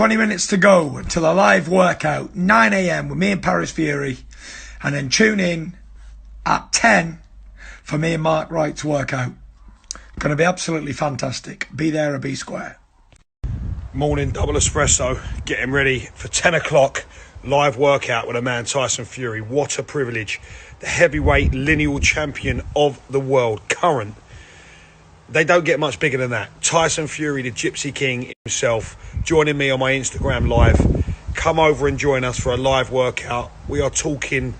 20 minutes to go until a live workout, 9 a.m. with me and Paris Fury. And then tune in at 10 for me and Mark Wright to work out. Going to be absolutely fantastic. Be there or be square. Morning, double espresso, getting ready for 10 o'clock, live workout with a man, Tyson Fury. What a privilege. The heavyweight lineal champion of the world, current. They don't get much bigger than that. Tyson Fury, the Gypsy King himself, joining me on my Instagram live. Come over and join us for a live workout. We are talking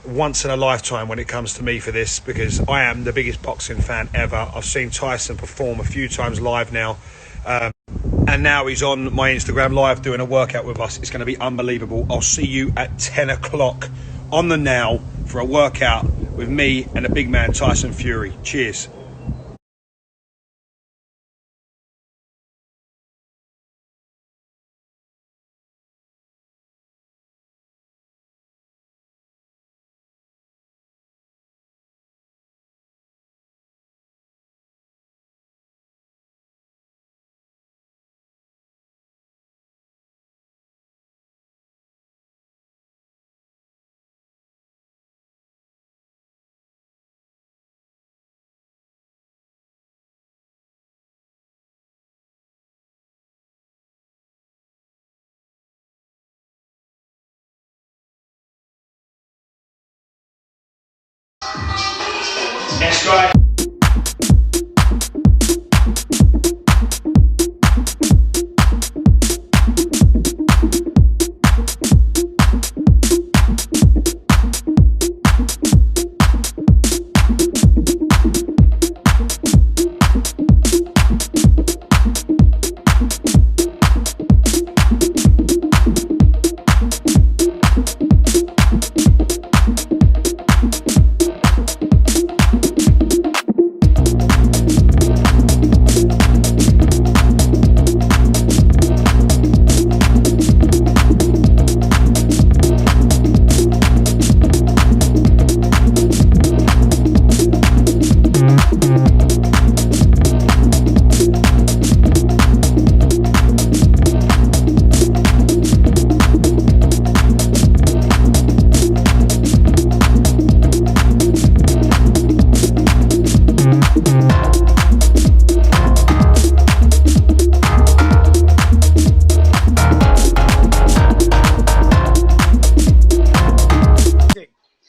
once in a lifetime when it comes to me for this, because I am the biggest boxing fan ever. I've seen Tyson perform a few times live now. And now he's on my Instagram live doing a workout with us. It's going to be unbelievable. I'll see you at 10 o'clock on the now for a workout with me and the big man, Tyson Fury. Cheers. That's right.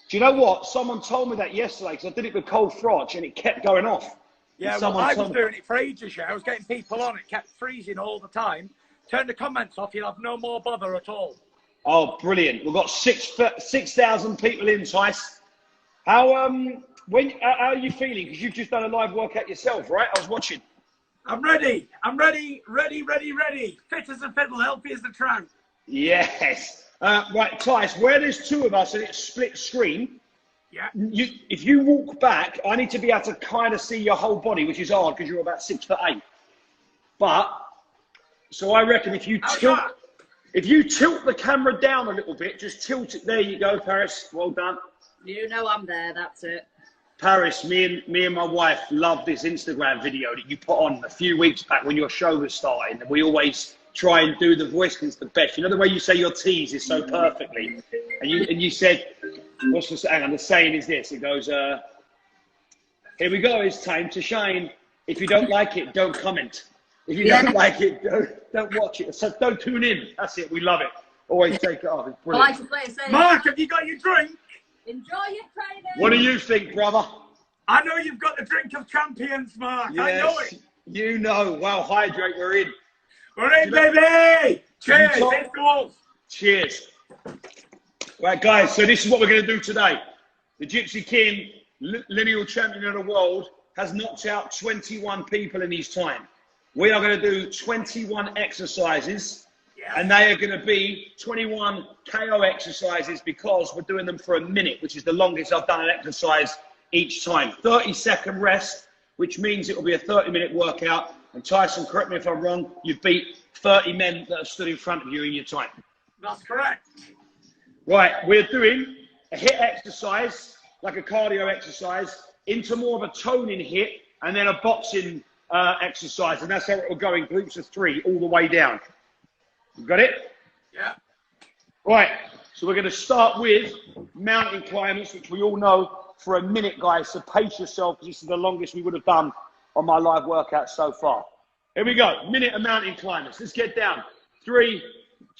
Do you know what? Someone told me that yesterday because I did it with cold frotch and it kept going off. Yeah, well, I was doing it for ages. I was getting people on. It kept freezing all the time. Turn the comments off. You'll have no more bother at all. Oh, brilliant. We've got 6,000 people in, Tice. How are you feeling? Because you've just done a live workout yourself, right? I was watching. I'm ready. I'm ready. Fit as a fiddle, healthy as the trout. Yes. Right, Tice, where there's two of us and it's split screen, yeah. If you walk back, I need to be able to kind of see your whole body, which is hard because you're about 6'8". But, so I reckon if you tilt the camera down a little bit, just tilt it. There you go, Paris. Well done. You know I'm there, that's it. Paris, me and my wife love this Instagram video that you put on a few weeks back when your show was starting. And we always try and do the voice because it's the best. You know the way you say your T's is so perfectly. And you said, what's the saying? And the saying is this. It goes, here we go. It's time to shine. If you don't like it, don't comment. If you don't like it, don't watch it. So don't tune in. That's it. We love it. Always take it off. It's brilliant. Mark, have you got your drink? Enjoy your training. What do you think, brother? I know you've got the drink of champions, Mark. Yes, I know it. You know. Well, hydrate. We're in. We're in, baby. Cheers. Let's go. Cheers. Right, guys. So this is what we're going to do today. The Gypsy King, lineal champion of the world, has knocked out 21 people in his time. We are going to do 21 exercises, and they are going to be 21 KO exercises because we're doing them for a minute, which is the longest I've done an exercise each time. 30-second rest, which means it will be a 30-minute workout. And Tyson, correct me if I'm wrong, you've beat 30 men that have stood in front of you in your time. That's correct. Right, we're doing a HIIT exercise, like a cardio exercise, into more of a toning HIIT, and then a boxing exercise. And that's how it will go in groups of 3 all the way down. You got it? Yeah. Right, so we're going to start with mountain climbers, which we all know for a minute, guys. So pace yourself, because this is the longest we would have done on my live workout so far. Here we go, minute of mountain climbers. Let's get down. 3,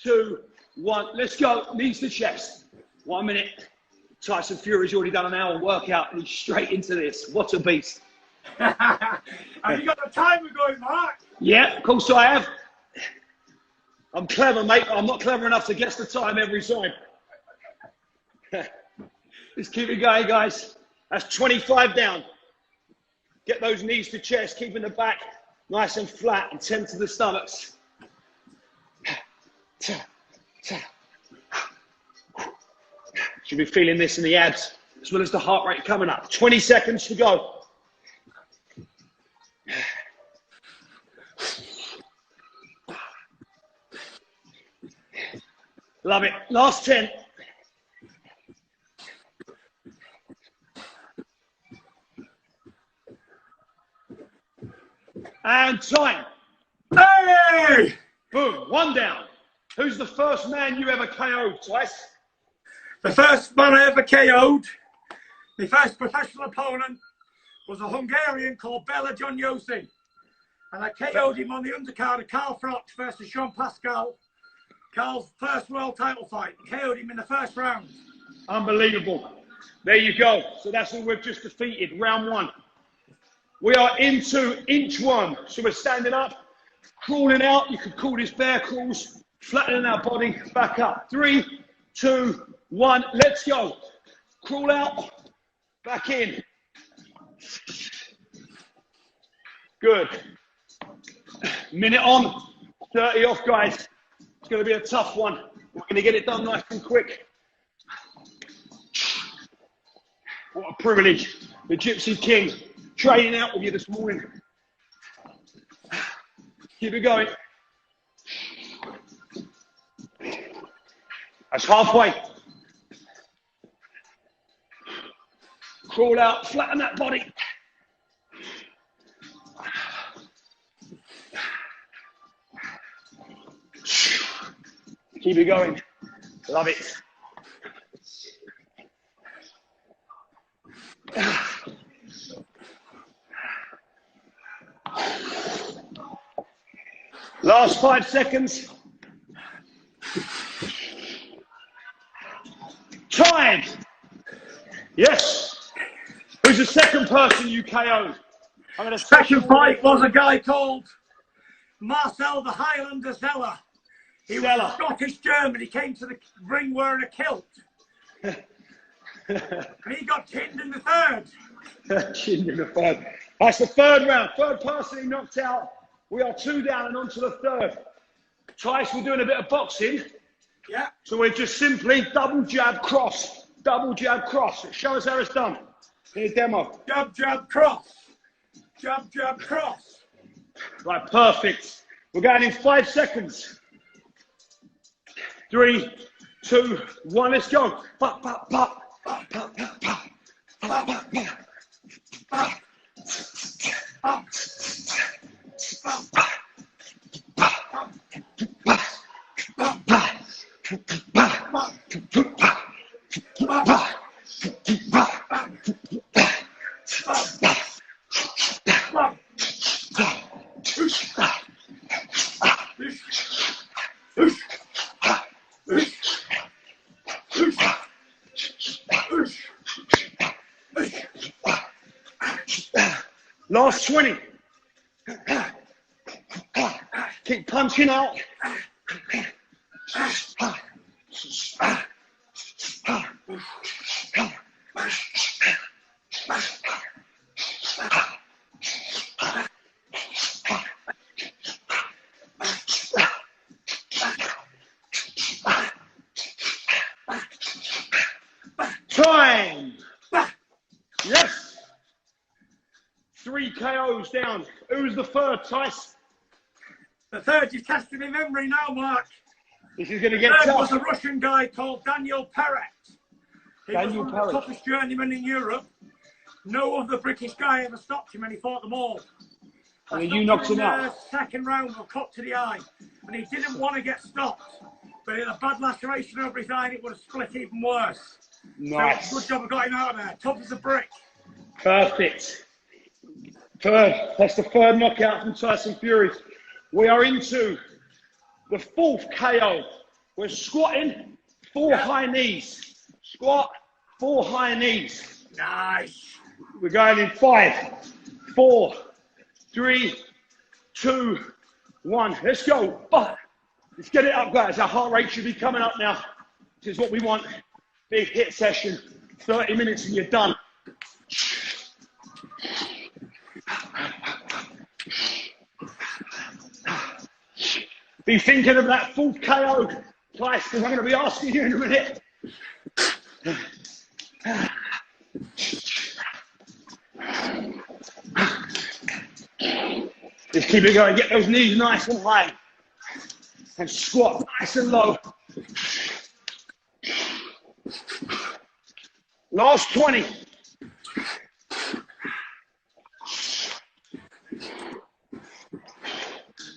2, 1, let's go. Knees to chest. 1 minute. Tyson Fury's already done an hour workout and he's straight into this. What a beast. Have you got the timer going, Mark? Yeah, of course I have. I'm clever, mate. I'm not clever enough to guess the time every time. Let's keep it going, guys. That's 25 down. Get those knees to chest, keeping the back nice and flat, and 10 to the stomachs. Should be feeling this in the abs, as well as the heart rate coming up. 20 seconds to go. Love it. Last 10. And time. Hey! Boom. 1 down. Who's the first man you ever KO'd, Tyson? The first man I ever KO'd, my first professional opponent, was a Hungarian called Bela Johnyosi. And I KO'd him on the undercard of Carl Froch versus Jean Pascal. Carl's first world title fight. KO'd him in the first round. Unbelievable. There you go. So that's who we've just defeated, round 1. We are into inch 1. So we're standing up, crawling out. You could call this bear crawls, flattening our body, back up. 3, 2, 1, let's go. Crawl out, back in. Good. Minute on, 30 off, guys. It's going to be a tough one. We're going to get it done nice and quick. What a privilege. The Gypsy King training out with you this morning. Keep it going. That's halfway. Crawl out, flatten that body. Keep it going. Love it. Last 5 seconds. Time. Yes. Who's the second person you KO'd? Second fight was a guy called Marcel the Highlander Zeller. He was a Scottish German. He came to the ring wearing a kilt. And he got chinned in the third. Chinned in the third. That's the third round. Third person he knocked out. We are 2 down and on to the third. Tyson, we're doing a bit of boxing. Yeah. So we're just simply double jab, cross. Double jab, cross. Show us how it's done. Here's demo. Jab, jab, cross. Jab, jab, cross. Right, perfect. We're going in 5 seconds. 3, 2, 1, let's go. Pop, pop, pop. Pop, pop, pop, pop. Pop, pop, pop. Pop. Pop. Last 20. Keep punching out. Time. Yes. 3 KOs down. Who's the third, Tyson? The third, you've tested my memory now, Mark. This is going to get There tough. was a Russian guy called Daniel Perret. He was one of the toughest journeymen in Europe. No other British guy ever stopped him, and he fought them all. And then you knocked him in out. the second round or cut to the eye, and he didn't want to get stopped. But he had a bad laceration over his eye, and it would have split even worse. Nice. So good job of got him out of there. Tough as a brick. Perfect. Third. That's the third knockout from Tyson Fury. We are into the fourth KO. We're squatting 4 high knees. Squat, 4 high knees. Nice. We're going in 5, 4, 3, 2, 1. Let's go. Let's get it up, guys. Our heart rate should be coming up now. This is what we want. Big hit session. 30 minutes and you're done. Be thinking of that fourth KO twice, because I'm going to be asking you in a minute. Just keep it going. Get those knees nice and high. And squat nice and low. Last 20.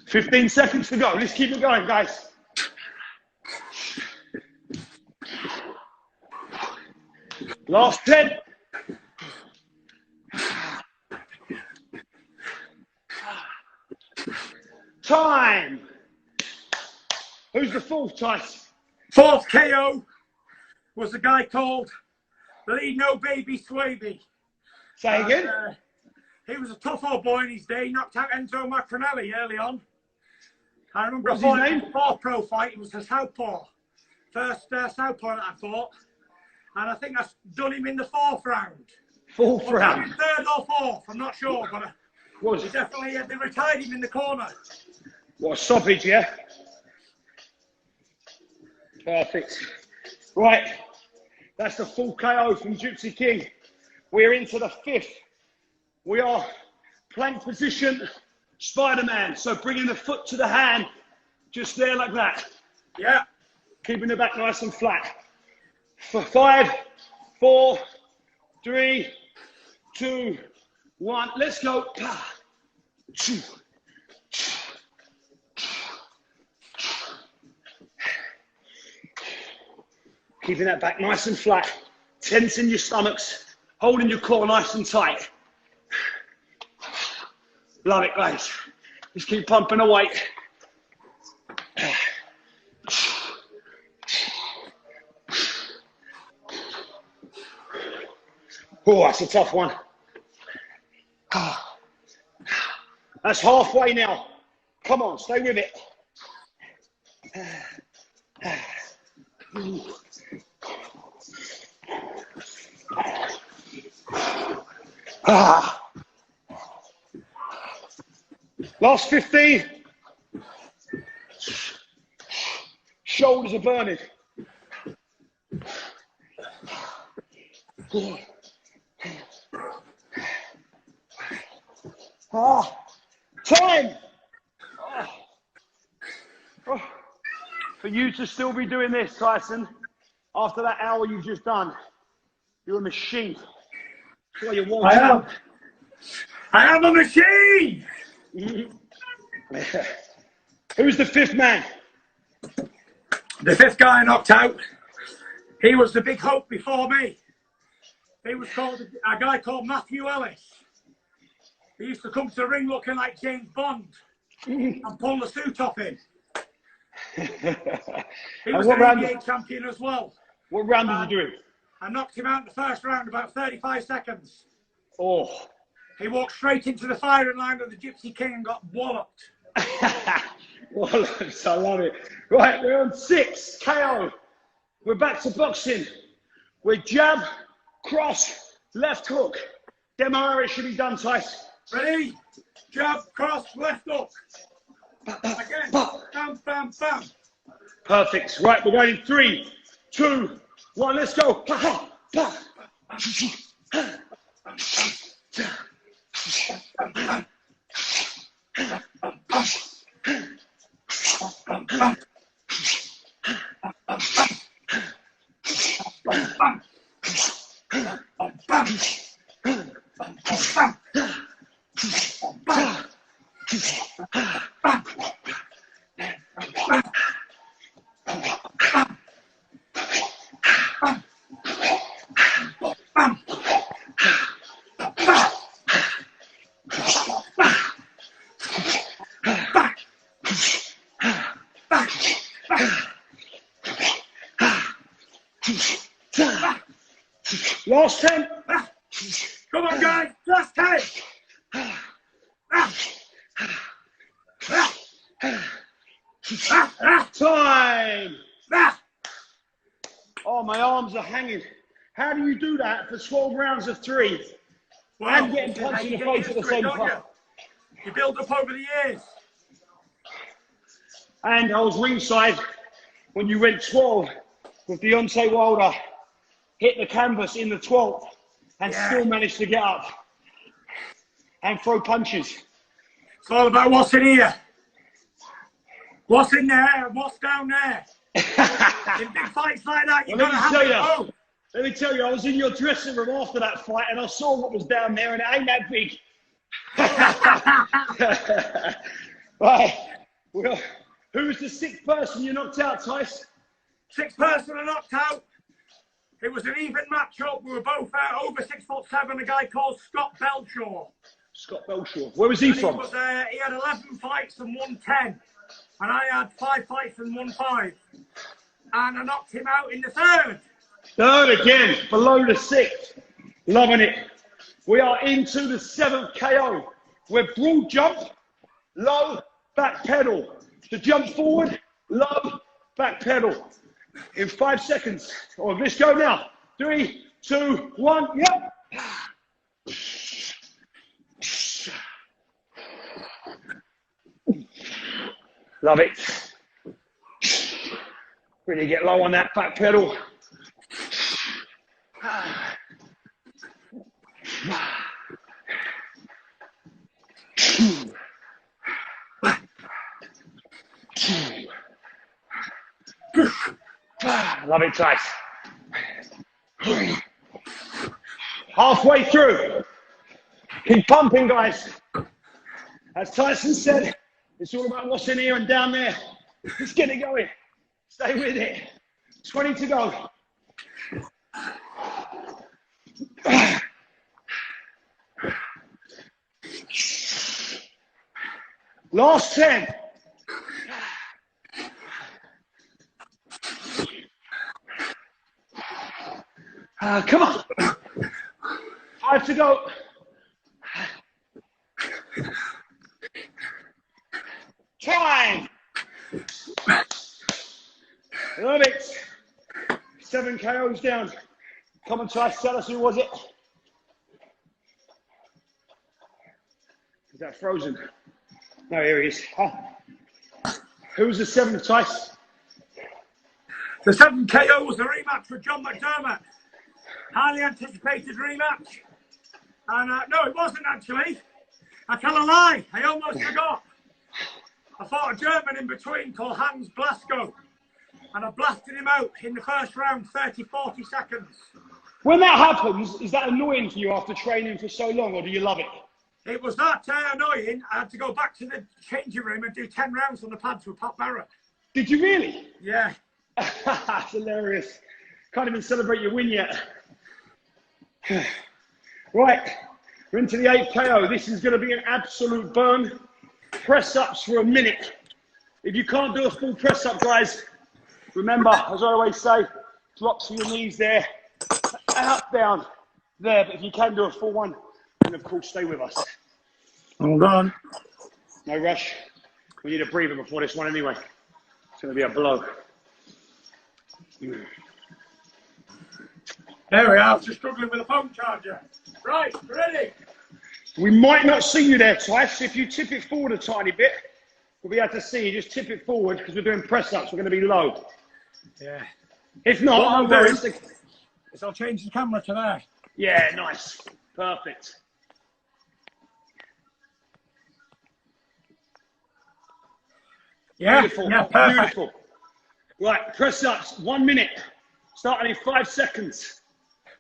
"15 seconds to go. Let's keep it going, guys. Last 10. Time. Who's the fourth, Tyson? Fourth KO was a guy called Lee No Baby Swaby. Say again? He was a tough old boy in his day. He knocked out Enzo Macronelli early on. I remember What's his name? the fourth pro fight. It was a southpaw. First southpaw that I fought. And I think I done him in the 4th round. 4th round. 3rd or 4th, I'm not sure. But Was he it? definitely they retired him in the corner. What a stoppage, yeah? Perfect. Right. That's the full KO from Gypsy King. We're into the 5th. We are plank position, Spider-Man. So bringing the foot to the hand, just there like that. Yeah. Keeping the back nice and flat. 5, 4, 3, 2, 1. Let's go. Keeping that back nice and flat. Tensing your stomachs. Holding your core nice and tight. Love it, guys. Just keep pumping the weight. Oh, that's a tough one. That's halfway now. Come on, stay with it. Last 15. Shoulders are burning. Time. For you to still be doing this, Tyson, after that hour you've just done, you're a machine. That's why you're world champ. I am a machine. Who's the 5th man? The 5th guy I knocked out, he was the big hope before me. He was called a guy called Matthew Ellis. He used to come to the ring looking like James Bond and pull the suit off him. He was an NBA champion as well. What round did you do him? I knocked him out in the 1st round, about 35 seconds. Oh. He walked straight into the firing line of the Gypsy King and got walloped. Wallops, I love it. Right, we're on 6, KO. We're back to boxing. We're jab, cross, left hook. Demo how it should be done, Tyson. Ready? Jab, cross, left hook. Again. Bam, bam, bam. Perfect. Right, we're going in 3, 2, 1. Let's go. Last 10. Come on, guys. Last 10. Time. Oh, my arms are hanging. How do you do that for 12 rounds of 3? Well, and getting punched in the face at the same time? You build up over the years. And I was ringside when you went 12 with Deontay Wilder, hit the canvas in the 12th, and still managed to get up and throw punches. It's all about what's in here. What's in there and what's down there. In big fights like that, you've got to have it all. Let me tell you, I was in your dressing room after that fight and I saw what was down there and it ain't that big. Right. Well, who was the 6th person you knocked out, Tyson? 6th person I knocked out. It was an even match-up. We were both over 6'7", a guy called Scott Belshaw. Scott Belshaw. Where was he from? He had 11 fights and won 10. And I had 5 fights and won 5. And I knocked him out in the 3rd. 3rd again, below the 6th. Loving it. We are into the 7th KO. We're broad jump, low, back pedal. To jump forward, low, back pedal. In 5 seconds. Oh, let's go now. 3, 2, 1, yep. Love it. Really get low on that back pedal. Love it, Tyson. Halfway through. Keep pumping, guys. As Tyson said, it's all about what's in here and down there. Let's get it going. Stay with it. 20 to go. Last 10. Come on. 5 to go. Time. Love it. 7 KOs down. Come on, Tyson, tell us who was it? Is that frozen? No, here he is. Huh? Who was the 7th, Tyson? The 7th KO was the rematch with John McDermott. Highly anticipated rematch. And no, it wasn't actually. I tell a lie. I almost forgot. I fought a German in between called Hans Blasko. And I blasted him out in the first round, 30-40 seconds. When that happens, is that annoying for you after training for so long, or do you love it? It was that annoying. I had to go back to the changing room and do 10 rounds on the pads with Pat Barrett. Did you really? Yeah. That's hilarious. Can't even celebrate your win yet. Right, we're into the 8th KO. This is going to be an absolute burn. Press-ups for a minute. If you can't do a full press-up, guys, remember, as I always say, drop to your knees there, up, down, there. But if you can do a full one, then of course stay with us. Hold on. No rush. We need a breather before this one anyway. It's going to be a blow. There we are. Just struggling with a phone charger. Right, ready? We might not see you there, Tyson. If you tip it forward a tiny bit, we'll be able to see you. Just tip it forward because we're doing press-ups. We're going to be low. Yeah. If not, I'll do is I'll change the camera to there. Yeah, nice. Perfect. Yeah, Beautiful. yeah, perfect. Beautiful. Right, press-ups. 1 minute. Starting in 5 seconds.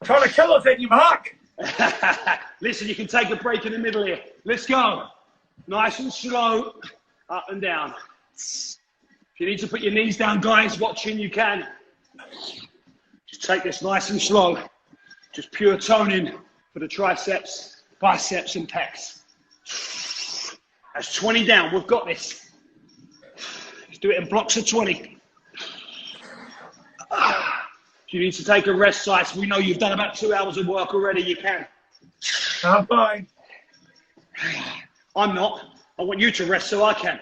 Trying to kill us, ain't you, Mark? Listen, you can take a break in the middle here. Let's go. Nice and slow. Up and down. If you need to put your knees down, guys, watching, you can. Just take this nice and slow. Just pure toning for the triceps, biceps, and pecs. That's 20 down. We've got this. Let's do it in blocks of 20. If you need to take a rest, Sice, we know you've done about 2 hours of work already. You can. I'm fine. I'm not. I want you to rest so I can.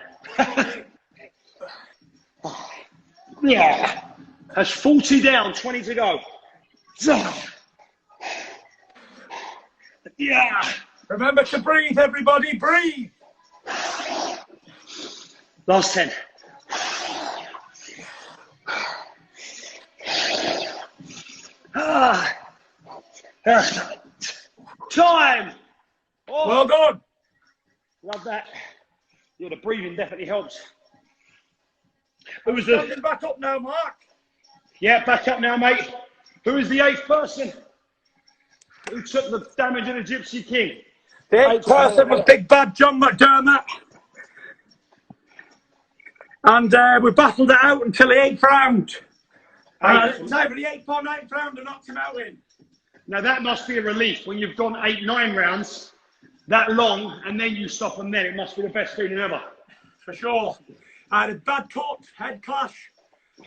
Yeah. That's 40 down, 20 to go. Yeah. Remember to breathe, everybody. Breathe. Last 10. Time. Oh, Well done. love that. Yeah, the breathing definitely helps. Who was Standing the? back up now, Mark. Yeah, back up now, mate. Who is the 8th person who took the damage of the Gypsy King? The 8th person was Big Bad John McDermott. And we battled it out until the 8th round. It was either the 8th or 9th round and knocked him out in. Now that must be a relief when you've gone 8, 9 rounds that long, and then you stop them. Then it must be the best feeling ever. For sure. I had a bad cut, head clash.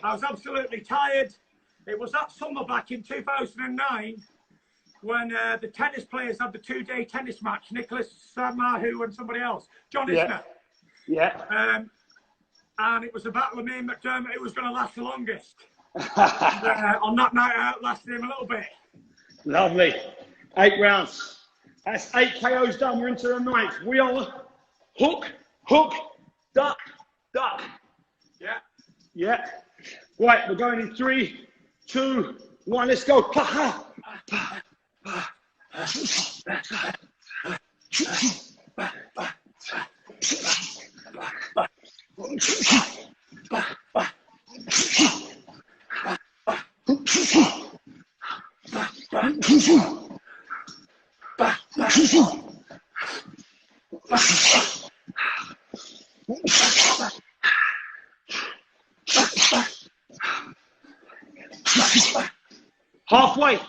I was absolutely tired. It was that summer back in 2009 when the tennis players had the 2-day tennis match. Nicholas Mahu and somebody else. John Isner. Yeah. And it was a battle of me and McDermott who was going to last the longest. And, on that night, I outlasted him a little bit. Lovely. 8 rounds. That's 8 KOs done. We're into the 9th. We are hook, hook, duck, duck. Yeah. Yeah. Right, we're going in 3, 2, 1. Let's go. Halfway.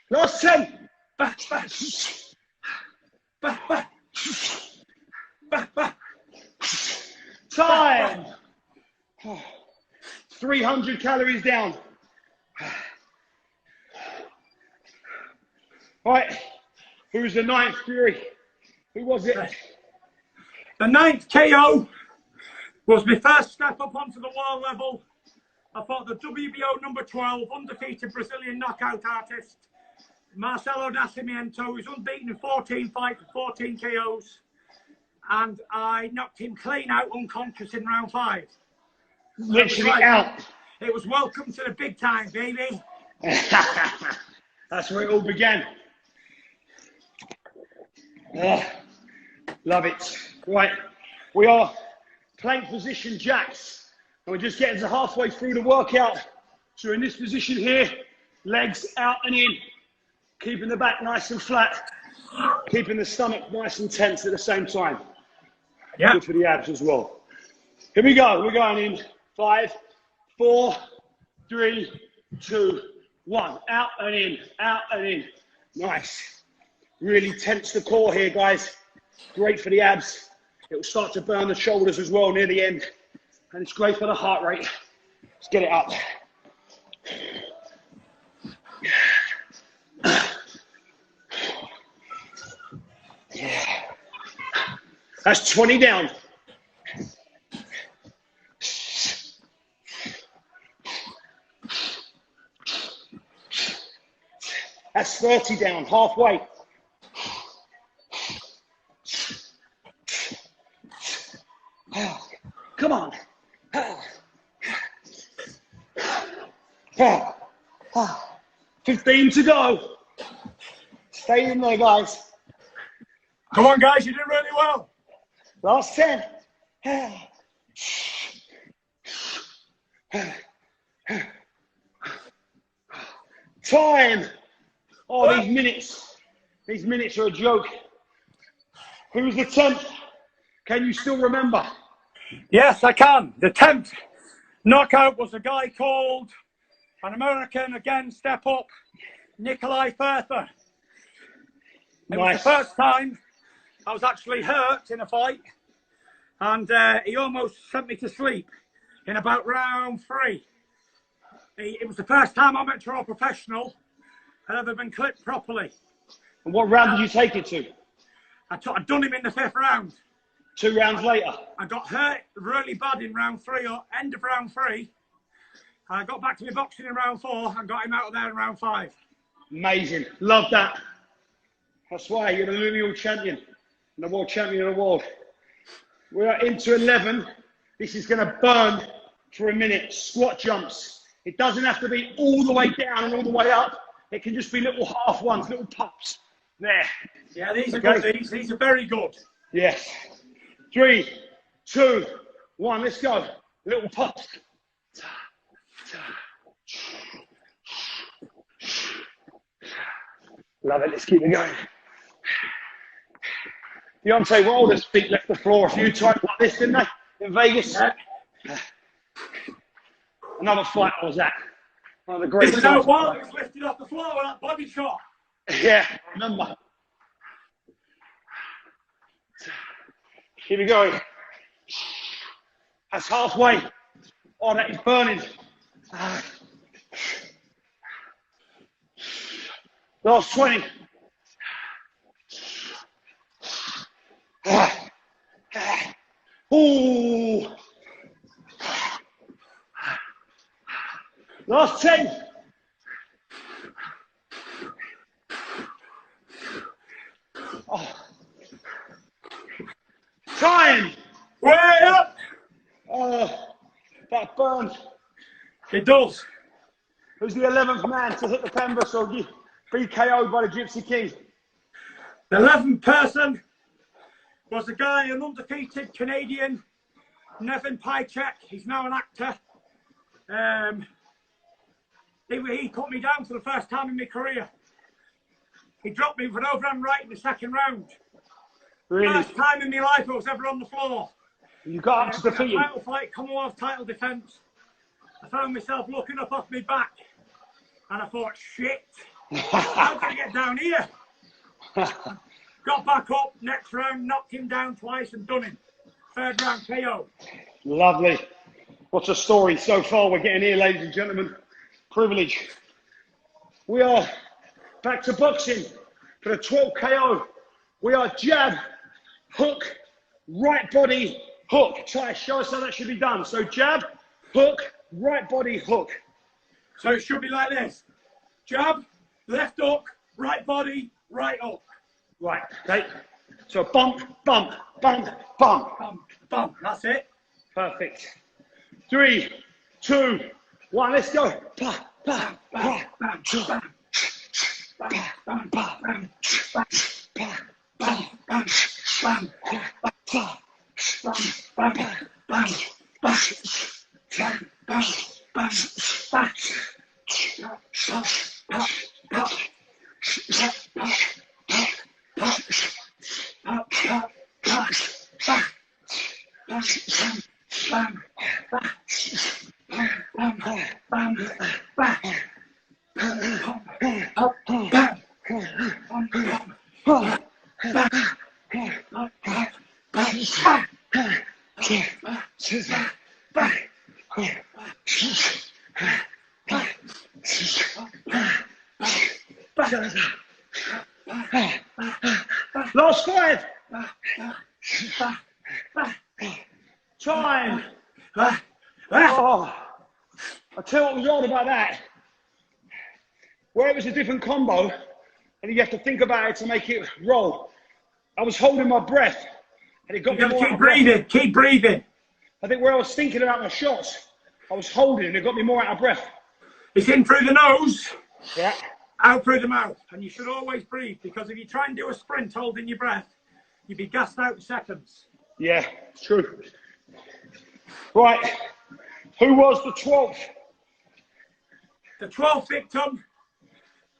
Last 10. Time. 300 calories down. Right. Who's the 9th Fury? Who was it? The 9th KO was my first step up onto the world level. I fought the WBO number 12 undefeated Brazilian knockout artist, Marcelo Nascimento, who's unbeaten in 14 fights and 14 KOs. And I knocked him clean out unconscious in round 5. Literally out. It was welcome to the big time, baby. That's where it all began. Love it. Right, we are plank position jacks. And we're just getting to halfway through the workout. So we're in this position here, legs out and in, keeping the back nice and flat, keeping the stomach nice and tense at the same time. Yeah. Good for the abs as well. Here we go. We're going in 5, 4, 3, 2, 1. Out and in, out and in. Nice. Really tense the core here, guys. Great for the abs. It will start to burn the shoulders as well near the end. And it's great for the heart rate. Let's get it up. Yeah. That's 20 down. That's 30 down, halfway. Come on. 15 to go. Stay in there, guys. Come on, guys, you did really well. Last 10. Time. Oh, these minutes. These minutes are a joke. Who was the 10th? Can you still remember? Yes, I can. The 10th knockout was a guy called, an American, again, step up, Nikolai Firther. It was the first time I was actually hurt in a fight, and he almost sent me to sleep in about round 3. It was the first time I went to a professional had ever been clipped properly. And what round did you take it to? I'd done him in the 5th round. 2 rounds later. I got hurt really bad in round 3, or end of round 3. I got back to my boxing in round 4 and got him out of there in round 5. Amazing. Love that. That's why you're the lineal champion and the world champion of the world. We are into 11. This is going to burn for a minute. Squat jumps. It doesn't have to be all the way down and all the way up. It can just be little half ones, little pops. There. Yeah, these are good. These are very good. Yes. 3, 2, 1. Let's go. Little pops. Love it. Let's keep it going. Deontay Wilder's feet left the floor a few times like this, didn't they? In Vegas. Yeah. Another fight was that. One of the greatest. This is how Wilder was lifted off the floor with that body shot. Yeah, remember. Here we go. That's halfway. Oh, that is burning. Last 20. Ooh. Last 10. Oh. Time. Way up. Oh, that burns. It does. Who's the 11th man to hit the canvas or be KO'd by the Gypsy King? The 11th person was a guy, an undefeated Canadian, Nevin Pychek. He's now an actor. He put me down for the first time in my career. He dropped me with an overhand right in the 2nd round. Really? First time in my life I was ever on the floor. You got up to defeat him? Title fight, Commonwealth title defence. I found myself looking up off my back, and I thought, shit, how can I get down here? Got back up, next round, knocked him down twice and done him. 3rd round KO. Lovely. What a story so far we're getting here, ladies and gentlemen. Privilege. We are back to boxing for the 12th KO. We are jab, hook, right body, hook. Ty, show us how that should be done. So jab, hook, right body, hook. So it should be like this. Jab, left hook, right body, right hook. Right, okay. So bump, bump, bump, bump. Bump, bump. That's it. Perfect. 3, 2, 1, let's go. Pa, pa, pa, pa, pa, pa, pa, pa. Last 5. Time. Oh, I'll tell you what was odd about that. Where it was a different combo, and you have to think about it to make it roll. I was holding my breath, and it got me more. Keep breathing. Keep breathing. I think where I was thinking about my shots, I was holding, and it got me more out of breath. It's in through the nose. Yeah. Out through the mouth, and you should always breathe, because if you try and do a sprint holding your breath, you'll be gassed out in seconds. Yeah, it's true. Right. Who was the 12th? The 12th victim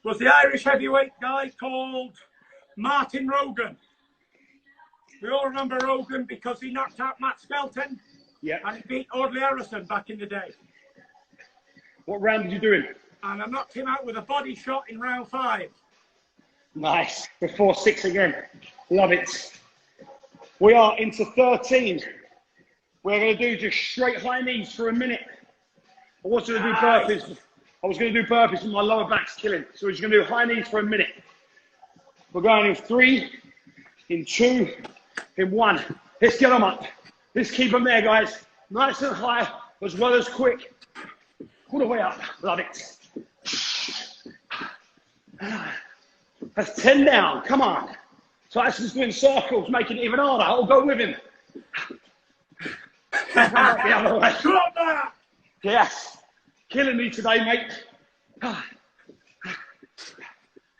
was the Irish heavyweight guy called Martin Rogan. We all remember Rogan because he knocked out Matt Skelton Yeah. and he beat Audley Harrison back in the day. What round did you do him? And I knocked him out with a body shot in round 5. Nice. Before 6 again. Love it. We are into 13. We're going to do just straight high knees for a minute. I was going to do burpees. I was going to do burpees, but my lower back's killing. So we're just going to do high knees for a minute. We're going in 3, in 2, in 1. Let's get them up. Let's keep them there, guys. Nice and high, as well as quick. All the way up. Love it. That's 10 down. Come on. Tyson's doing circles, making it even harder. I'll go with him. The other way. Drop that! Yes. Killing me today, mate.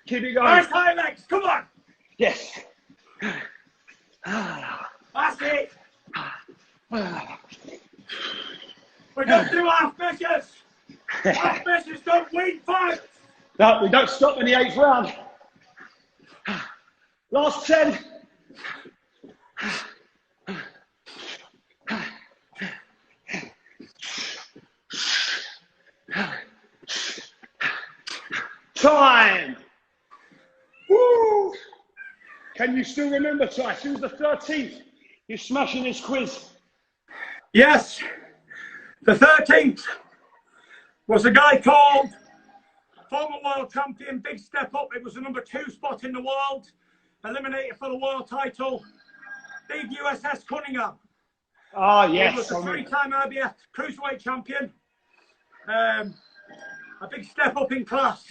Keep it going. Nice high legs, come on! Yes. That's it! We don't do half measures! Half measures don't win fights! No, we don't stop in the 8th round. Last 10. Time. Woo! Can you still remember, Tyson? It was the 13th. You're smashing this quiz. Yes, the 13th was a guy called former world champion, big step up. It was the number 2 spot in the world, eliminated for the world title, big USS Cunningham. Oh, yes. He was a 3-time IBF cruiserweight champion. A big step up in class.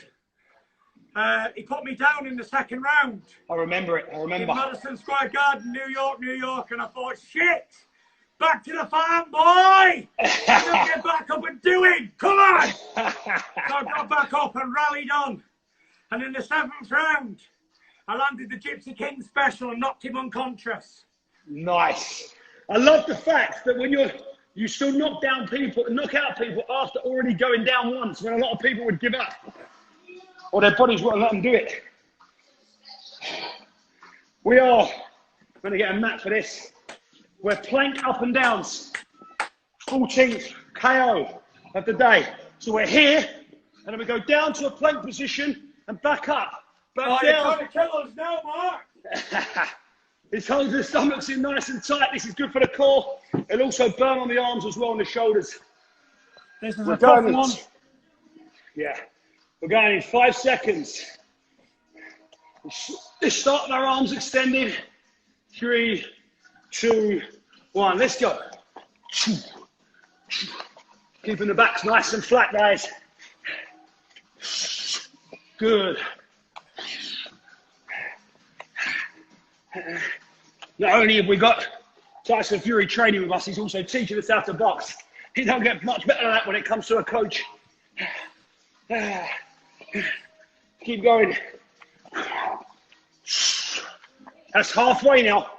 He put me down in the 2nd round. I remember it. I remember. In Madison Square Garden, New York, and I thought, shit, back to the farm, boy! Don't get back up and do it! Come on! So I got back up and rallied on. And in the 7th round, I landed the Gypsy King special and knocked him unconscious. Nice. I love the fact that when you still knock out people after already going down once, when a lot of people would give up. Or their bodies wouldn't let them do it. We are going to get a mat for this. We're plank up and downs. 14th KO of the day. So we're here, and then we go down to a plank position and back up. Back You're down. trying to kill us now, Mark. This holds the stomachs in nice and tight. This is good for the core. It'll also burn on the arms as well and the shoulders. This is We're a tough going one. Yeah. We're going in 5 seconds. Let's start with our arms extended. 3, 2, 1. Let's go. Keeping the backs nice and flat, guys. Good. Not only have we got Tyson Fury training with us, he's also teaching us how to box. You don't get much better than that when it comes to a coach. Keep going. That's halfway now.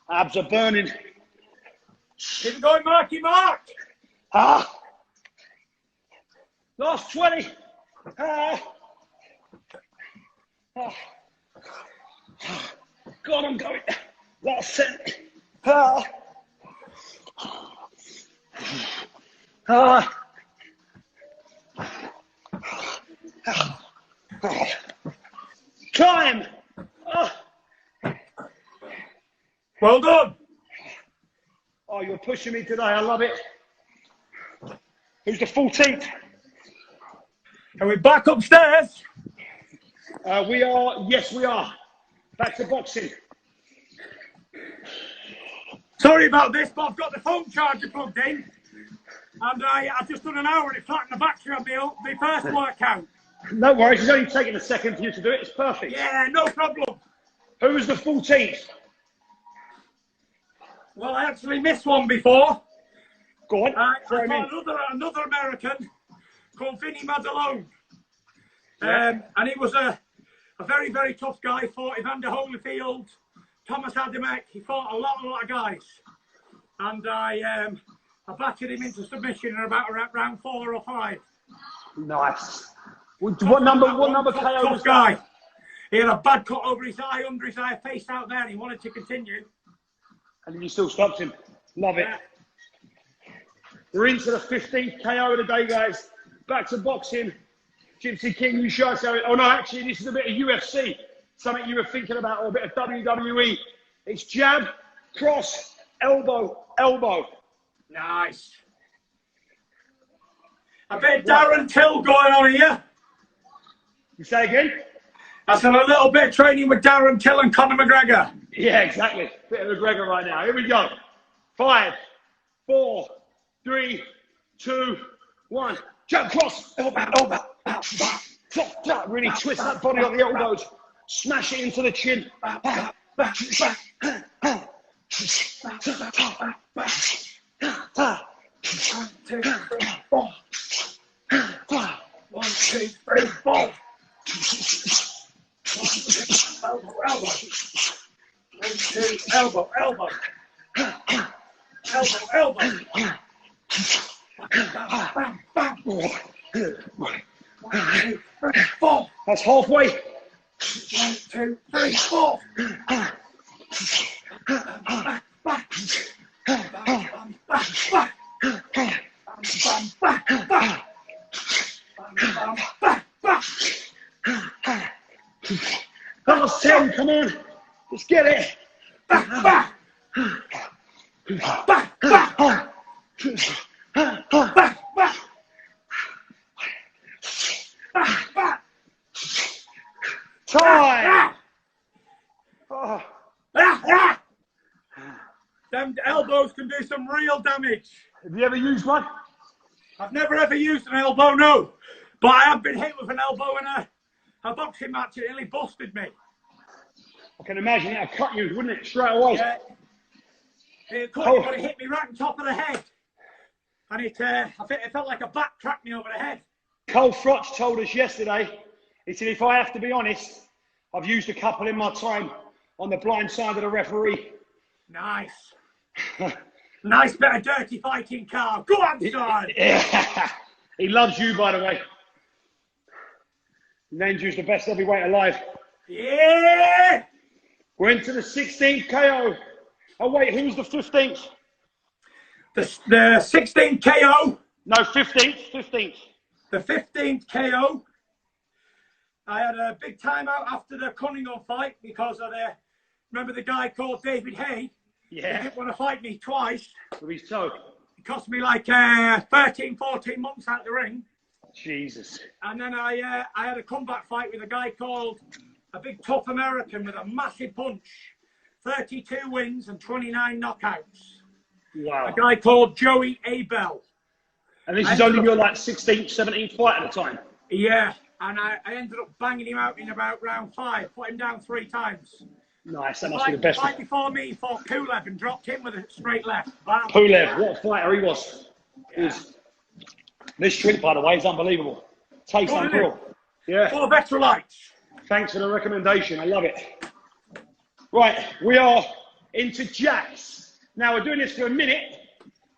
Abs are burning. Keep going, Marky Mark. Last 20. God, I'm going. Last 10. Time. Well done. Oh, you're pushing me today. I love it. Who's the 14th? Are we back upstairs? We are. Yes, we are. Back to boxing. Sorry about this, but I've got the phone charger plugged in. And I've just done an hour and it flattened the battery on my first workout. No worries. It's only taking a second for you to do it. It's perfect. Yeah, no problem. Who was the 14th? Well, I actually missed one before. Go on. I throw him in. fought another American called Vinny Mazzalone. Yeah. And it was a a very, very tough guy. Fought Evander Holyfield, Thomas Adamek. He fought a lot of guys. And I battered him into submission in about round 4 or 5. Nice. What number KO was guy? He had a bad cut over his eye, under his eye, face out there, and he wanted to continue. And you still stopped him. Love it. We're into the 15th KO of the day, guys. Back to boxing. Gypsy King, you show us how it... Oh, no, actually, this is a bit of UFC. Something you were thinking about, or a bit of WWE. It's jab, cross, elbow, elbow. Nice. A bit Darren Till going on here. You say again? I said a little bit of training with Darren Till and Conor McGregor. Yeah, exactly. Bit of McGregor right now. Here we go. 5, 4, 3, 2, 1. Jump cross. Elbow. Really twist that body on the elbows. Smash it into the chin. 1, 2, 3, 4. 1, 2, 3, 4. Elbow. Elbow. Bam. 1, 2, 3, 4. That's halfway. 1, 2, 3, 4. That was 10, come on. Let's get it. Time. Them elbows can do some real damage. Have you ever used one? I've never ever used an elbow, no. But I have been hit with an elbow in a boxing match. It nearly busted me. I can imagine it would cut you, wouldn't it, straight away? Yeah. It cut me, but it hit me right on top of the head. And it felt like a bat cracked me over the head. Cole Frotch told us yesterday, he said, if I have to be honest, I've used a couple in my time on the blind side of the referee. Nice. Nice bit of dirty fighting, Carl. Go on, son. Yeah. He loves you, by the way. Named you as the best heavyweight alive. Yeah. We're into the 16th KO. Oh, wait, who's the 15th? The 16th KO. No, 15th. The 15th KO. I had a big timeout after the Cunningham fight because of remember the guy called David Hay? Yeah. He didn't want to fight me twice. With his toe. It cost me like 13, 14 months out the ring. Jesus. And then I had a comeback fight with a guy called a big tough American with a massive punch. 32 wins and 29 knockouts. Wow. A guy called Joey Abel. And this is only your like 16th, 17th fight at the time? Yeah. And I ended up banging him out in about round 5. Put him down 3 times. Nice, that must be the best. Right before me, he fought Pulev and dropped him with a straight left. Pulev, what a fighter he was. Yeah. This drink, by the way, is unbelievable. Tastes unreal. Yeah. Full of electrolytes. Thanks for the recommendation. I love it. Right, we are into jacks. Now, we're doing this for a minute,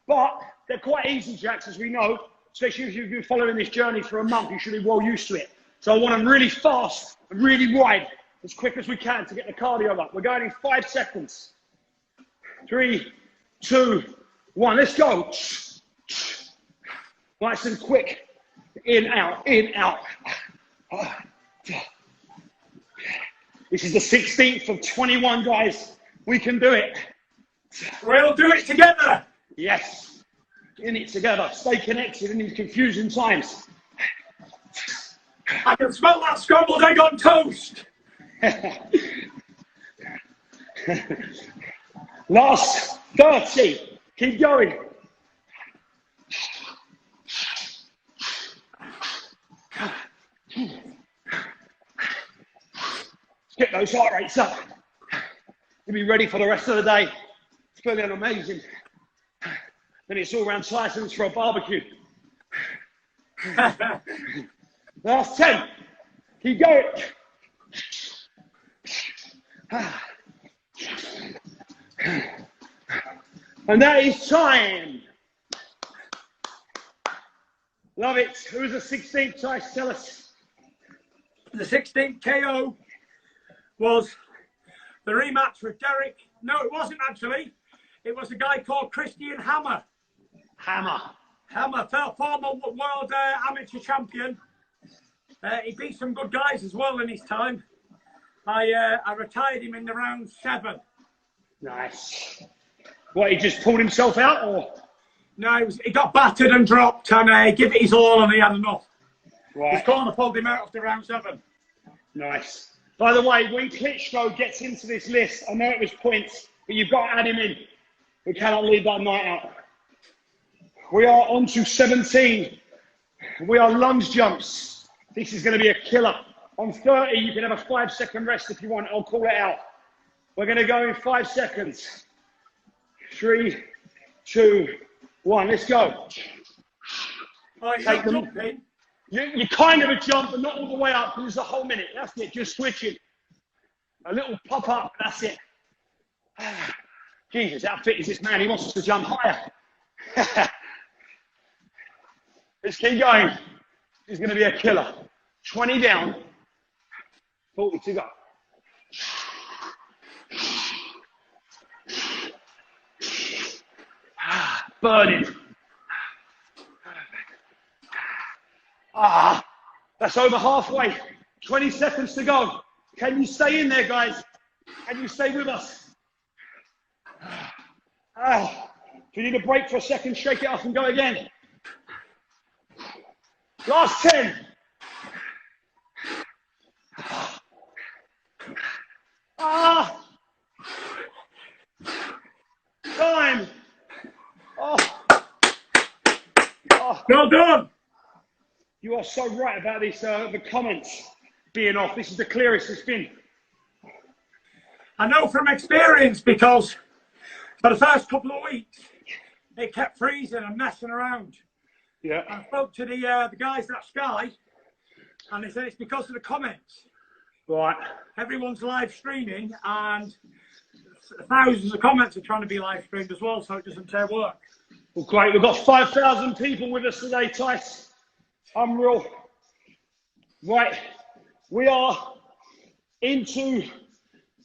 but they're quite easy jacks, as we know. Especially if you've been following this journey for a month, you should be well used to it. So I want them really fast and really wide, as quick as we can to get the cardio up. We're going in 5 seconds. 3, 2, 1. Let's go. Nice and quick. In, out, in, out. This is the 16th of 21, guys. We can do it. We'll do it together. Yes. In it together. Stay connected in these confusing times. I can smell that scrambled egg on toast. Last 30. Keep going. Get those heart rates up. You'll be ready for the rest of the day. It's feeling amazing. Then it's all around Tyson's for a barbecue. Last 10. Keep going. And that is time. Love it. Who's the 16th, Tyson? Tell us. The 16th KO was the rematch with Derek. No, it wasn't actually. It was a guy called Christian Hammer. Hammer, Former world amateur champion. He beat some good guys as well in his time. I retired him in the round 7. Nice. What, he just pulled himself out, or? No, he got battered and dropped, and he gave it his all, and he had enough. Right. His corner pulled him out after round 7. Nice. By the way, when Klitschko gets into this list, I know it was points, but you've got to add him in. We cannot leave that night out. We are on to 17. We are lunge jumps. This is going to be a killer. On 30, you can have a 5-second rest if you want. I'll call it out. We're going to go in 5 seconds. 3, 2, 1. Let's go. Oh, Take them. jumping. You kind of a jump, but not all the way up, because it's a whole minute. That's it. Just switching. A little pop up. That's it. Jesus, how fit is this man? He wants to jump higher. Let's keep going. This is going to be a killer. 20 down. 40 to go. Burning. That's over halfway. 20 seconds to go. Can you stay in there, guys? Can you stay with us? If you need a break for a second, shake it off and go again. Last 10. Time. Well done. You are so right about this, the comments being off. This is the clearest it's been. I know from experience, because for the first couple of weeks, it kept freezing and messing around. Yeah. I spoke to the guys at Sky, and they said it's because of the comments. Right. Everyone's live streaming, and thousands of comments are trying to be live streamed as well, so it doesn't work. Well, great. We've got 5,000 people with us today, Tyson. Unreal. Right. We are into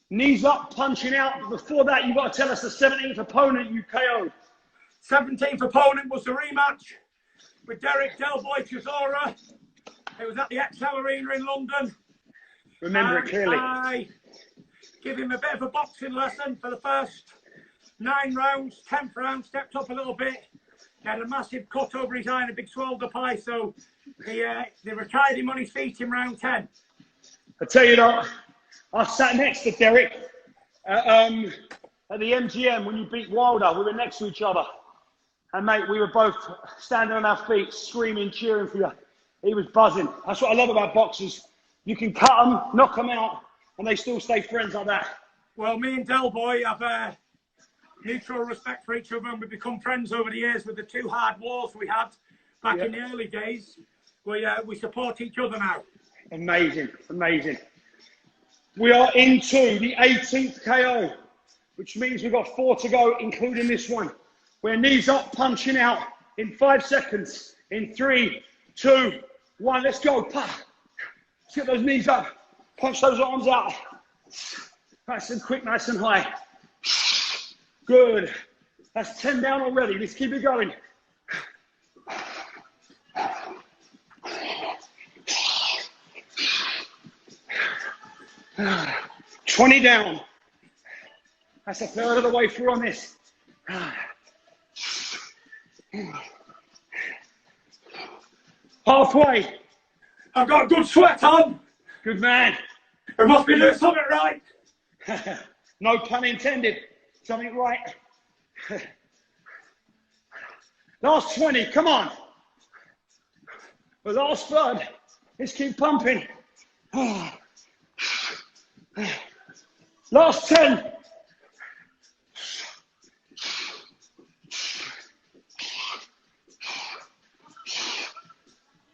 knees up, punching out. Before that, you've got to tell us the 17th opponent you KO'd. 17th opponent was the rematch with Derek Del Boy Chisora. It was at the XL Arena in London. Remember it clearly. I give him a bit of a boxing lesson for the first 9 rounds. 10th round, stepped up a little bit. He had a massive cut over his eye and a big swelled up eye, so they retired him on his feet in round 10. I tell you what, I sat next to Derek at the MGM when you beat Wilder. We were next to each other. And mate, we were both standing on our feet, screaming, cheering for you. He was buzzing. That's what I love about boxers. You can cut them, knock them out, and they still stay friends like that. Well, me and Del Boy have mutual respect for each other, and we've become friends over the years with the 2 hard wars we had back in the early days. We support each other now. Amazing, amazing. We are into the 18th KO, which means we've got 4 to go, including this one. We're knees up, punching out in 5 seconds. In 3, 2, 1, let's go. Let's get those knees up. Punch those arms out. Nice and quick, nice and high. Good. That's 10 down already. Let's keep it going. $20 down. That's a third of the way through on this. Halfway. I've got a good sweat on. Good man. I must be doing something right. No pun intended. Something right. Last 20, come on. The last third. Let's keep pumping. Last 10.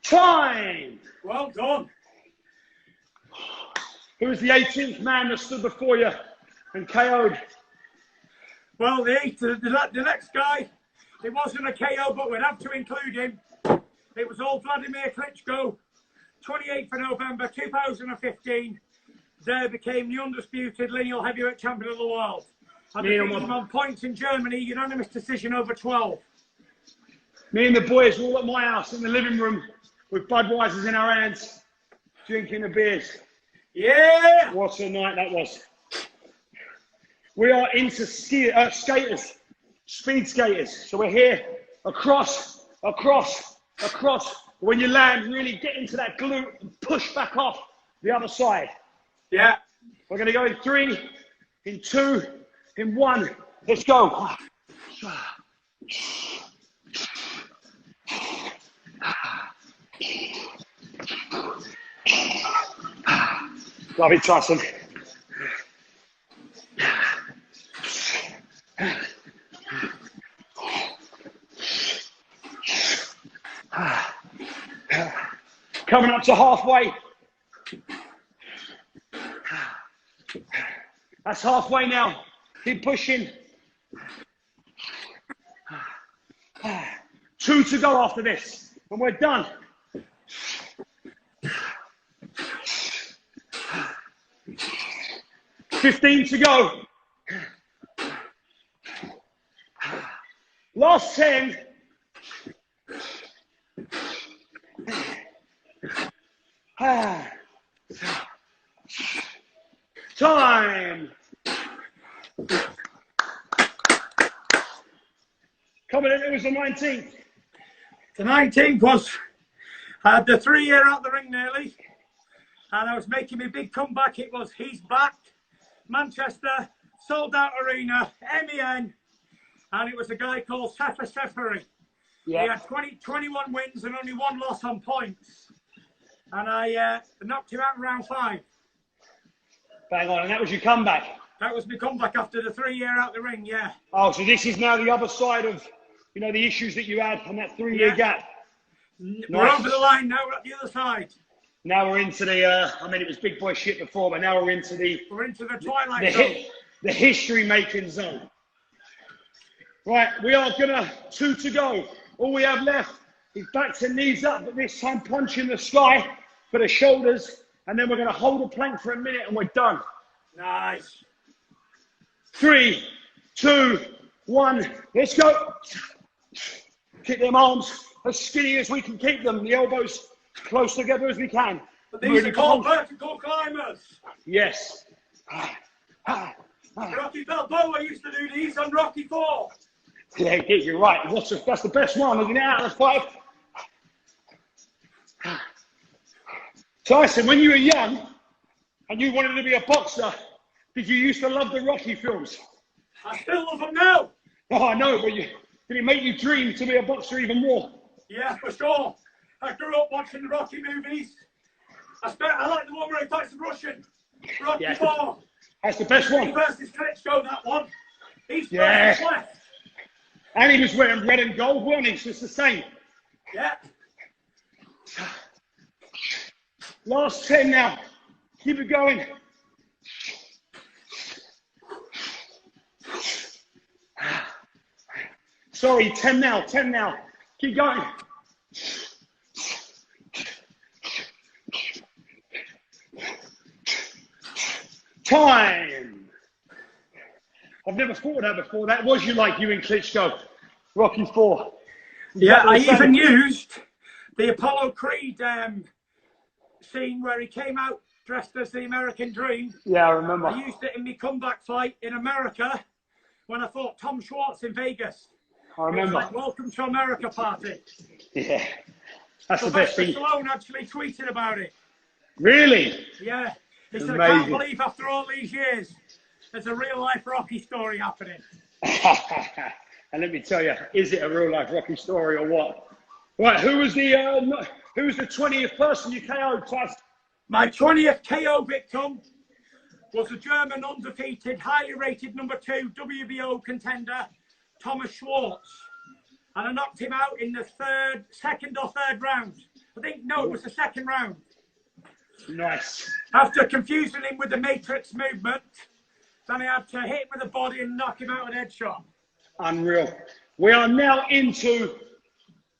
Time. Well done. Who Who was the 18th man that stood before you and KO'd? Well, the next guy, it wasn't a KO, but we'd have to include him. It was all Vladimir Klitschko, 28th of November 2015. There became the undisputed lineal heavyweight champion of the world. And defeated him on points in Germany, unanimous decision over 12. Me and the boys were all at my house in the living room with Budweisers in our hands, drinking the beers. Yeah! What a night that was. We are into skaters, speed skaters. So we're here, across. When you land, really get into that glute and push back off the other side. Yeah. We're going to go in 3, in 2, in 1. Let's go. Love it, Tyson. Coming up to halfway. That's halfway now. Keep pushing. 2 to go after this, and we're done. $15 to go. Last 10. Time. Coming in, it was the 19th. The 19th was, I had the 3 year out the ring nearly, and I was making my big comeback. It was He's Back, Manchester, sold out arena, MEN, and it was a guy called Sefer Seferi. Yeah. He had 21 wins and only 1 loss on points. And I knocked him out in round 5. Bang on, and that was your comeback? That was my comeback after the 3 year out the ring, yeah. Oh, so this is now the other side of, you know, the issues that you had on that 3 year gap. We're over the line now, we're at the other side. Now we're into the, I mean, it was big boy shit before, but now we're into the... We're into the twilight zone. The history-making zone. Right, we are gonna 2 to go. All we have left is back to knees up, but this time punch in the sky for the shoulders, and then we're gonna hold a plank for a minute and we're done. Nice. 3, 2, 1, let's go. Keep them arms as skinny as we can keep them, the elbows close together as we can. But these are called vertical climbers. Yes. Rocky Balboa used to do these on Rocky 4. Yeah, you're right. That's the best one, isn't it? Out of 5. Tyson, when you were young and you wanted to be a boxer, did you used to love the Rocky films? I still love them now. Oh, I know, but did it make you dream to be a boxer even more? Yeah, for sure. I grew up watching the Rocky movies. I like the one where he fights the Russian. Rocky 4. That's the best one. He versus Klitschko, that one. He's Yeah. left. And he was wearing red and gold, wasn't he? It's just the same. Yeah. Last 10 now. Keep it going. Sorry, 10 now, 10 now. Keep going. Time. I've never fought that before. That was you like you in Klitschko. Rocky 4. Yeah, I even used the Apollo Creed scene where he came out dressed as the American Dream. Yeah, I remember. I used it in my comeback fight in America when I fought Tom Schwartz in Vegas. I remember. It was like, welcome to America party. Yeah, that's the best thing. Stallone actually tweeted about it. Really? Yeah. He said, Amazing. I can't believe after all these years, there's a real life Rocky story happening. And let me tell you, is it a real life Rocky story or what? Right, who was the 20th person you KO'd, Tyson? My 20th KO victim was a German undefeated, highly rated number 2 WBO contender, Thomas Schwartz. And I knocked him out in the second or third round. I think, no, it was the second round. Nice. After confusing him with the Matrix movement, then I had to hit him with the body and knock him out with a headshot. Unreal. We are now into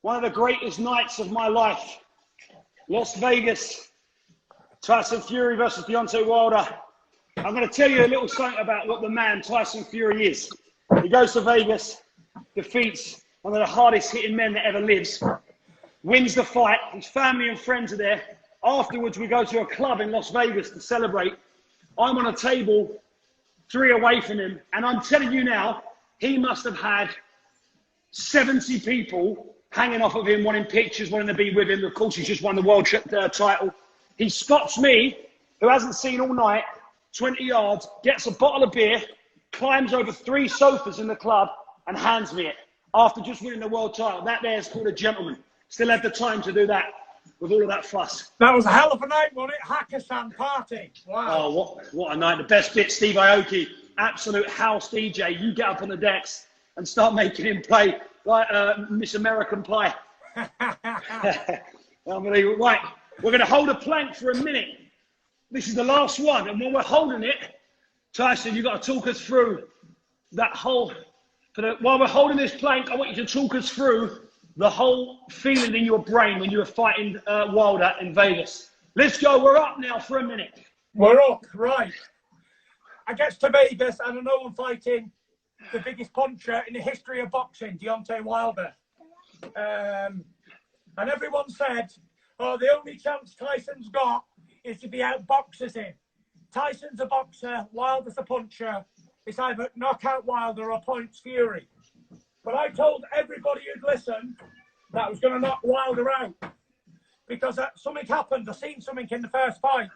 one of the greatest nights of my life. Las Vegas. Tyson Fury versus Deontay Wilder. I'm going to tell you a little something about what the man Tyson Fury is. He goes to Vegas, defeats one of the hardest hitting men that ever lives, wins the fight. His family and friends are there. Afterwards, we go to a club in Las Vegas to celebrate. I'm on a table 3 away from him, and I'm telling you now, he must have had 70 people hanging off of him, wanting pictures, wanting to be with him. Of course, he's just won the world title. He spots me, who hasn't seen all night, 20 yards, gets a bottle of beer, climbs over 3 sofas in the club, and hands me it after just winning the world title. That there is called a gentleman. Still had the time to do that with all of that fuss. That was a hell of a night, wasn't it? Hakkasan party. Wow. Oh, what a night. The best bit, Steve Aoki, absolute house DJ. You get up on the decks and start making him play like Miss American Pie. Unbelievable. Right, we're going to hold a plank for a minute. This is the last one, and when we're holding it, Tyson, you've got to talk us through that whole... while we're holding this plank, I want you to talk us through the whole feeling in your brain when you were fighting Wilder in Vegas. Let's go. We're up now for a minute. We're up, right. I get to Vegas and I know I'm fighting the biggest puncher in the history of boxing, Deontay Wilder. And everyone said, oh, the only chance Tyson's got is if he outboxes him. Tyson's a boxer, Wilder's a puncher. It's either knock out Wilder or points Fury. But I told everybody who'd listen that I was going to knock Wilder out. Because something happened. I seen something in the first fight.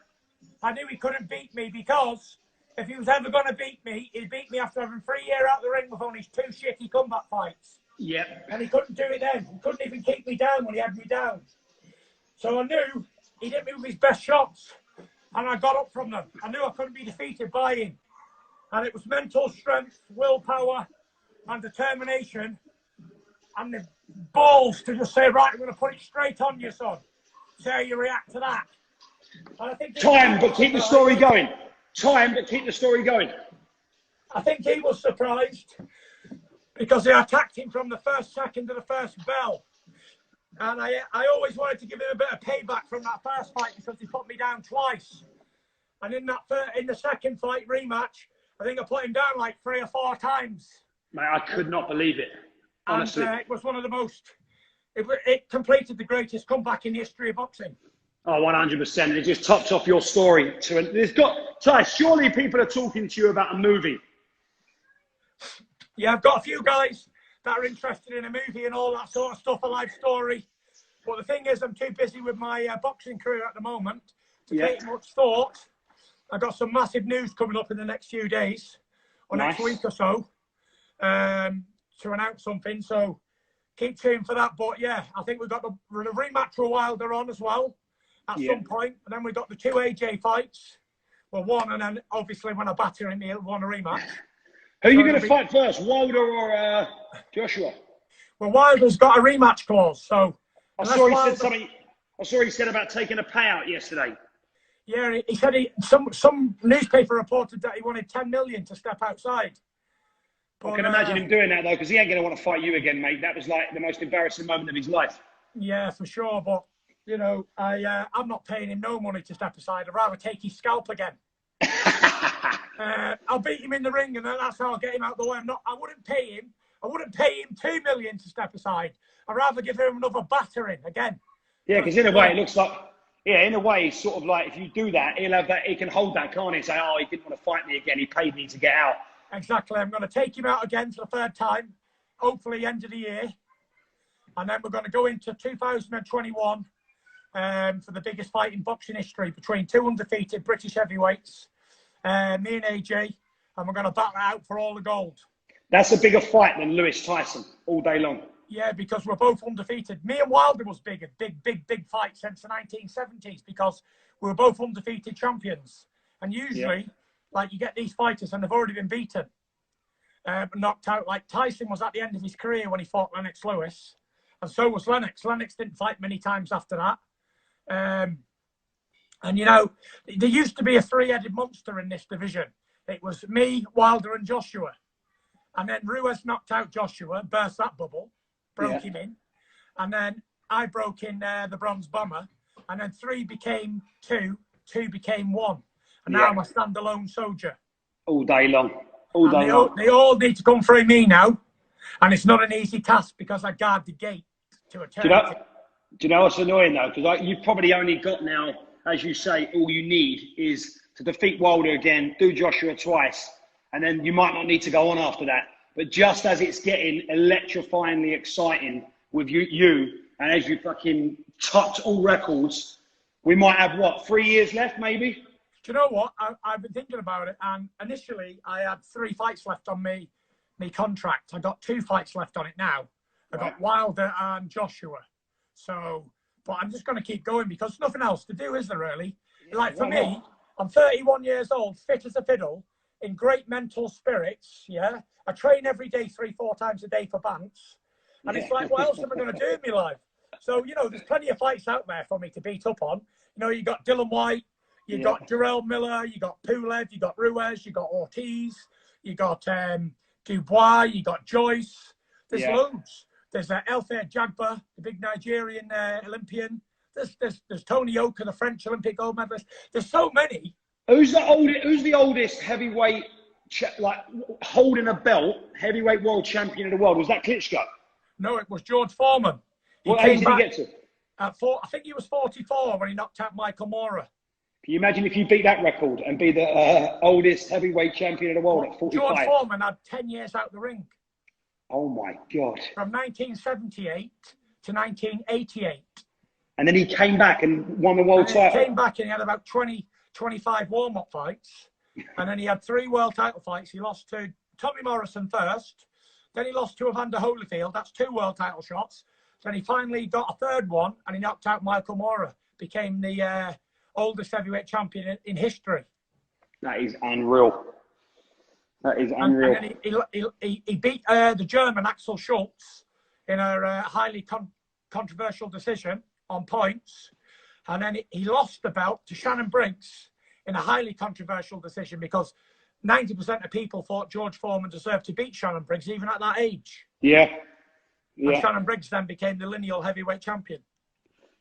I knew he couldn't beat me because if he was ever going to beat me, he'd beat me after having 3 years out the ring with only 2 shitty comeback fights. Yep. And he couldn't do it then. He couldn't even keep me down when he had me down. So I knew he hit me with his best shots. And I got up from them. I knew I couldn't be defeated by him. And it was mental strength, willpower, and determination, and the balls to just say, right, I'm going to put it straight on you, son. See how you react to that. And I think Time, but keep the story going. Time, but keep the story going. I think he was surprised because they attacked him from the first second to the first bell. And I always wanted to give him a bit of payback from that first fight because he put me down twice. And in the second fight rematch, I think I put him down like 3 or 4 times. Mate, I could not believe it. Honestly. And it was one of the most... It completed the greatest comeback in the history of boxing. Oh, 100%. It just tops off your story. Ty, surely people are talking to you about a movie. Yeah, I've got a few guys that are interested in a movie and all that sort of stuff, a life story. But the thing is, I'm too busy with my boxing career at the moment to take much thought. I've got some massive news coming up in the next few days, or next week or so, to announce something. So keep tuned for that. But yeah, I think we've got the rematch with Wilder on as well at some point. And then we've got the 2 AJ fights. Well, one, and then obviously when I batter him, he'll want a rematch. Who are you going to fight first, Wilder or Joshua? Well, Wilder's got a rematch clause, so... I saw he said about taking a payout yesterday. Yeah, he said some newspaper reported that he wanted 10 million to step outside. But, I can imagine him doing that, though, because he ain't going to want to fight you again, mate. That was like the most embarrassing moment of his life. Yeah, for sure. But, you know, I'm not paying him no money to step aside. I'd rather take his scalp again. I'll beat him in the ring, and that's how I'll get him out of the way. I wouldn't pay him 2 million to step aside. I'd rather give him another battering again. Yeah, because in a way, it looks like... Yeah, in a way, it's sort of like if you do that, he'll have that. He can hold that, can't he? Say, oh, he didn't want to fight me again. He paid me to get out. Exactly. I'm going to take him out again for the 3rd time, hopefully end of the year. And then we're going to go into 2021 for the biggest fight in boxing history between 2 undefeated British heavyweights, me and AJ, and we're going to battle out for all the gold. That's a bigger fight than Lewis Tyson all day long. Yeah, because we're both undefeated. Me and Wilder was big fight since the 1970s because we were both undefeated champions. And usually, like, you get these fighters and they've already been beaten, knocked out. Like Tyson was at the end of his career when he fought Lennox Lewis, and so was Lennox. Lennox didn't fight many times after that. And, you know, there used to be a three-headed monster in this division. It was me, Wilder and Joshua. And then Ruiz knocked out Joshua, burst that bubble, broke him in. And then I broke in the Bronze Bomber. And then 3 became 2, 2 became 1. And now I'm a standalone soldier. All day long. All day long. They all need to come through me now. And it's not an easy task because I guard the gate to eternity. Do you know what's annoying though? Because you've probably only got now, as you say, all you need is to defeat Wilder again, do Joshua twice, and then you might not need to go on after that. But just as it's getting electrifyingly exciting with you and as you fucking topped all records, we might have, what, 3 years left maybe? Do you know what? I've been thinking about it, and initially I had 3 fights left on me contract. I got 2 fights left on it now. I got Wilder and Joshua. So, but I'm just going to keep going because there's nothing else to do, is there really? Like for me, I'm 31 years old, fit as a fiddle, in great mental spirits, yeah? I train every day 3-4 times a day for Bants. And it's like, what else am I going to do in my life? So, you know, there's plenty of fights out there for me to beat up on. You know, you got Dylan White, you got Jarrell Miller, you got Pulev, you got Ruiz, you got Ortiz, you got Dubois, you got Joyce. There's loads. There's Elfair Jagba, the big Nigerian Olympian. There's Tony Oka, the French Olympic gold medalist. There's so many. Who's the oldest heavyweight, holding a belt, heavyweight world champion of the world? Was that Klitschko? No, it was George Foreman. What age did he get to? I think he was 44 when he knocked out Michael Moorer. Can you imagine if you beat that record and be the oldest heavyweight champion of the world at 45? George Foreman had 10 years out the ring. Oh my God. From 1978 to 1988. And then he came back and won the world title. He came back and he had about 25 warm-up fights. And then he had 3 world title fights. He lost to Tommy Morrison first. Then he lost to Evander Holyfield. That's 2 world title shots. Then he finally got a 3rd one and he knocked out Michael Moorer. Became the oldest heavyweight champion in history. That is unreal. That is unreal. And then he beat the German Axel Schultz in a highly controversial decision on points. And then he lost the belt to Shannon Briggs in a highly controversial decision because 90% of people thought George Foreman deserved to beat Shannon Briggs even at that age. Yeah. And Shannon Briggs then became the lineal heavyweight champion.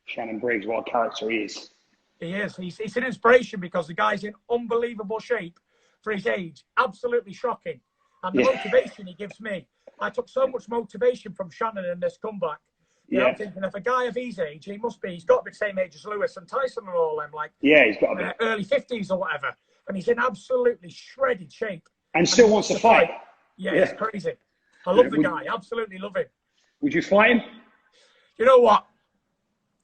Shannon Briggs, what a character he is. He is. He's an inspiration because the guy's in unbelievable shape for his age. Absolutely shocking. And the motivation he gives me. I took so much motivation from Shannon in this comeback. You know, I'm thinking if a guy of his age, he's got to be the same age as Lewis and Tyson and all them, like he's got to be. Early 50s or whatever. And he's in absolutely shredded shape. And still wants to fight. Yeah, it's crazy. I love the guy. Absolutely love him. Would you fight him? You know what?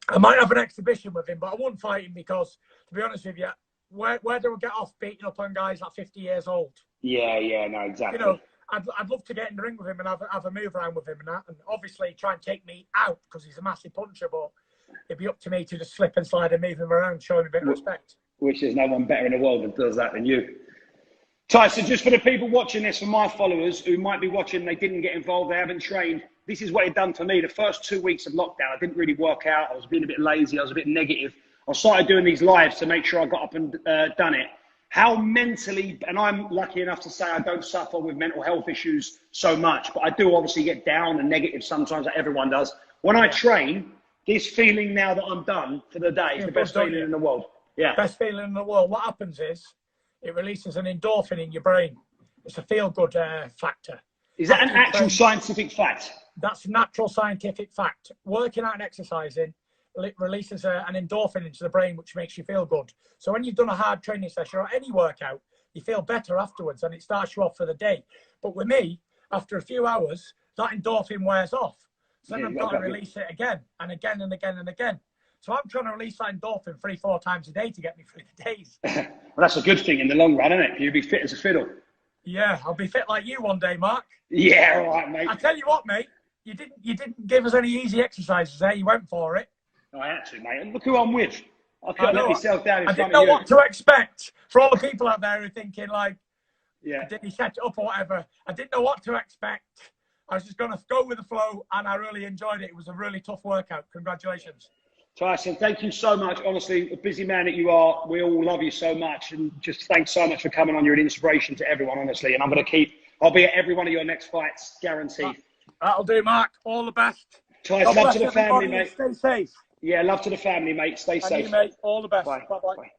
I might have an exhibition with him, but I wouldn't fight him because, to be honest with you, where do we get off beating up on guys like 50 years old? Yeah, no, exactly. You know, I'd love to get in the ring with him and have a move around with him and that, and obviously try and take me out because he's a massive puncher, but it'd be up to me to just slip and slide and move him around, show him a bit of respect. Which there's no one better in the world that does that than you. Tyson, just for the people watching this, for my followers who might be watching, they didn't get involved, they haven't trained, this is what it done for me. The first 2 weeks of lockdown, I didn't really work out. I was being a bit lazy. I was a bit negative. I started doing these lives to make sure I got up and done it. How mentally, and I'm lucky enough to say I don't suffer with mental health issues so much, but I do obviously get down and negative sometimes, like everyone does. When I train, this feeling now that I'm done for the day is the best feeling in the world. Yeah. Best feeling in the world. What happens is it releases an endorphin in your brain. It's a feel-good factor. Is that an actual scientific fact? That's a natural scientific fact. Working out and exercising releases an endorphin into the brain, which makes you feel good. So when you've done a hard training session or any workout, you feel better afterwards and it starts you off for the day. But with me, after a few hours, that endorphin wears off. So then I've got to release it again and again and again and again. So I'm trying to release that endorphin 3-4 times a day to get me through the days. Well, that's a good thing in the long run, isn't it? You'll be fit as a fiddle. Yeah, I'll be fit like you one day, Mark. Yeah, all right, mate. I tell you what, mate, you didn't give us any easy exercises there. You went for it. No, I had to, mate. And look who I'm with. I couldn't let myself down in front of you. I didn't know what to expect. For all the people out there who are thinking like, did he set it up or whatever? I didn't know what to expect. I was just going to go with the flow, and I really enjoyed it. It was a really tough workout. Congratulations. Tyson, thank you so much. Honestly, a busy man that you are, we all love you so much. And just thanks so much for coming on. You're an inspiration to everyone, honestly. And I'll be at every one of your next fights, guaranteed. That'll do, Mark. All the best. Tyson, love to the family, mate. Stay safe. Yeah, love to the family, mate. Stay safe. And you, mate. All the best. Bye. Bye-bye. Bye.